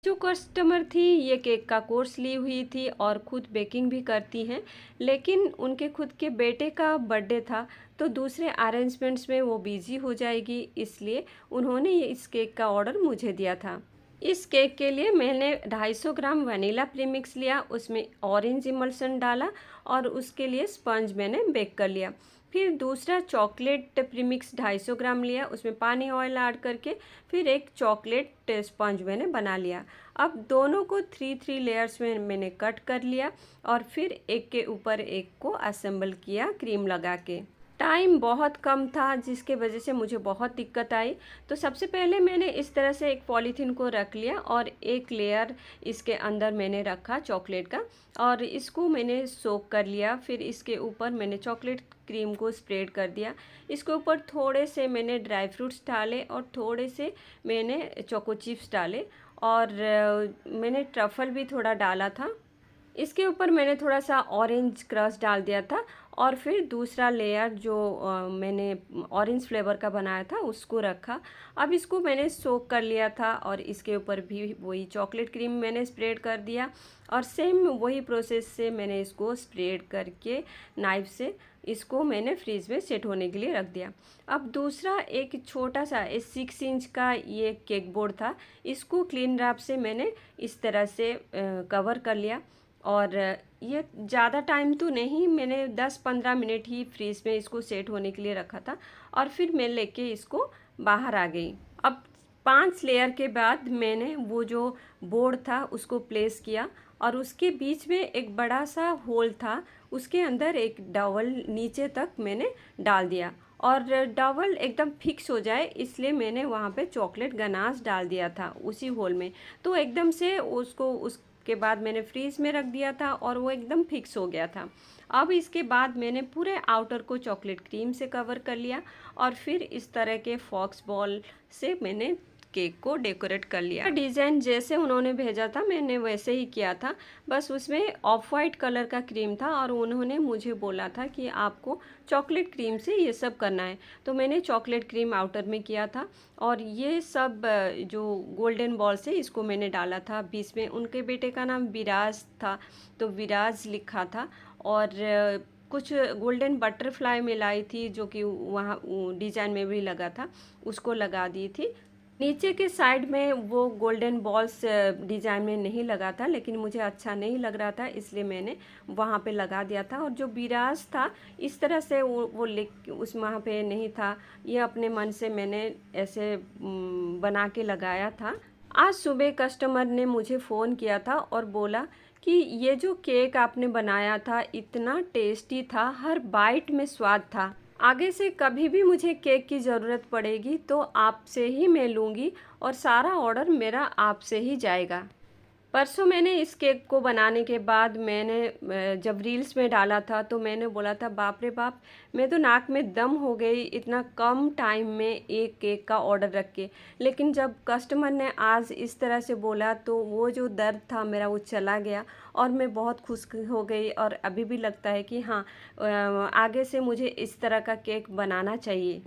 जो कस्टमर थी ये केक का कोर्स ली हुई थी और ख़ुद बेकिंग भी करती हैं, लेकिन उनके खुद के बेटे का बर्थडे था तो दूसरे अरेंजमेंट्स में वो बिज़ी हो जाएगी, इसलिए उन्होंने ये इस केक का ऑर्डर मुझे दिया था। इस केक के लिए मैंने 250 ग्राम वनीला प्रीमिक्स लिया, उसमें ऑरेंज इमल्सन डाला और उसके लिए स्पंज मैंने बेक कर लिया। फिर दूसरा चॉकलेट प्रीमिक्स 250 ग्राम लिया, उसमें पानी ऑयल ऐड करके फिर एक चॉकलेट स्पंज मैंने बना लिया। अब दोनों को 3-3 लेयर्स में मैंने कट कर लिया और फिर एक के ऊपर एक को असेंबल किया क्रीम लगा के। टाइम बहुत कम था जिसके वजह से मुझे बहुत दिक्कत आई। तो सबसे पहले मैंने इस तरह से एक पॉलीथीन को रख लिया और एक लेयर इसके अंदर मैंने रखा चॉकलेट का और इसको मैंने सोक कर लिया। फिर इसके ऊपर मैंने चॉकलेट क्रीम को स्प्रेड कर दिया। इसके ऊपर थोड़े से मैंने ड्राई फ्रूट्स डाले और थोड़े से मैंने चोको चिप्स डाले और मैंने ट्रफल भी थोड़ा डाला था। इसके ऊपर मैंने थोड़ा सा ऑरेंज क्रश डाल दिया था और फिर दूसरा लेयर जो मैंने ऑरेंज फ्लेवर का बनाया था उसको रखा। अब इसको मैंने सोक कर लिया था और इसके ऊपर भी वही चॉकलेट क्रीम मैंने स्प्रेड कर दिया और सेम वही प्रोसेस से मैंने इसको स्प्रेड करके नाइफ से इसको मैंने फ्रीज में सेट होने के लिए रख दिया। अब दूसरा एक छोटा सा 6 इंच का ये केक बोर्ड था, इसको क्लीन रैप से मैंने इस तरह से कवर कर लिया और ये ज़्यादा टाइम तो नहीं, मैंने 10-15 मिनट ही फ्रीज में इसको सेट होने के लिए रखा था और फिर मैं लेके इसको बाहर आ गई। अब 5 लेयर के बाद मैंने वो जो बोर्ड था उसको प्लेस किया और उसके बीच में एक बड़ा सा होल था, उसके अंदर एक डॉवल नीचे तक मैंने डाल दिया और डॉवल एकदम फिक्स हो जाए इसलिए मैंने वहाँ पे चॉकलेट गनाश डाल दिया था उसी होल में। तो एकदम से उसको उसके बाद मैंने फ्रीज में रख दिया था और वो एकदम फिक्स हो गया था। अब इसके बाद मैंने पूरे आउटर को चॉकलेट क्रीम से कवर कर लिया और फिर इस तरह के फॉक्स बॉल से मैंने केक को डेकोरेट कर लिया। डिज़ाइन जैसे उन्होंने भेजा था मैंने वैसे ही किया था, बस उसमें ऑफ वाइट कलर का क्रीम था और उन्होंने मुझे बोला था कि आपको चॉकलेट क्रीम से ये सब करना है, तो मैंने चॉकलेट क्रीम आउटर में किया था और ये सब जो गोल्डन बॉल से इसको मैंने डाला था। बीच में उनके बेटे का नाम विराज था तो विराज लिखा था और कुछ गोल्डन बटरफ्लाई में लाई थी जो कि वहाँ डिज़ाइन में भी लगा था, उसको लगा दी थी। नीचे के साइड में वो गोल्डन बॉल्स डिज़ाइन में नहीं लगा था, लेकिन मुझे अच्छा नहीं लग रहा था इसलिए मैंने वहाँ पे लगा दिया था। और जो बिराज था इस तरह से वो लिख उस वहाँ पे नहीं था, ये अपने मन से मैंने ऐसे बना के लगाया था। आज सुबह कस्टमर ने मुझे फ़ोन किया था और बोला कि ये जो केक आपने बनाया था इतना टेस्टी था, हर बाइट में स्वाद था। आगे से कभी भी मुझे केक की ज़रूरत पड़ेगी तो आपसे ही मैं लूँगी और सारा ऑर्डर मेरा आपसे ही जाएगा। परसों मैंने इस केक को बनाने के बाद मैंने जब रील्स में डाला था तो मैंने बोला था बाप रे बाप, मैं तो नाक में दम हो गई इतना कम टाइम में एक केक का ऑर्डर रख के। लेकिन जब कस्टमर ने आज इस तरह से बोला तो वो जो दर्द था मेरा वो चला गया और मैं बहुत खुश हो गई और अभी भी लगता है कि हाँ, आगे से मुझे इस तरह का केक बनाना चाहिए।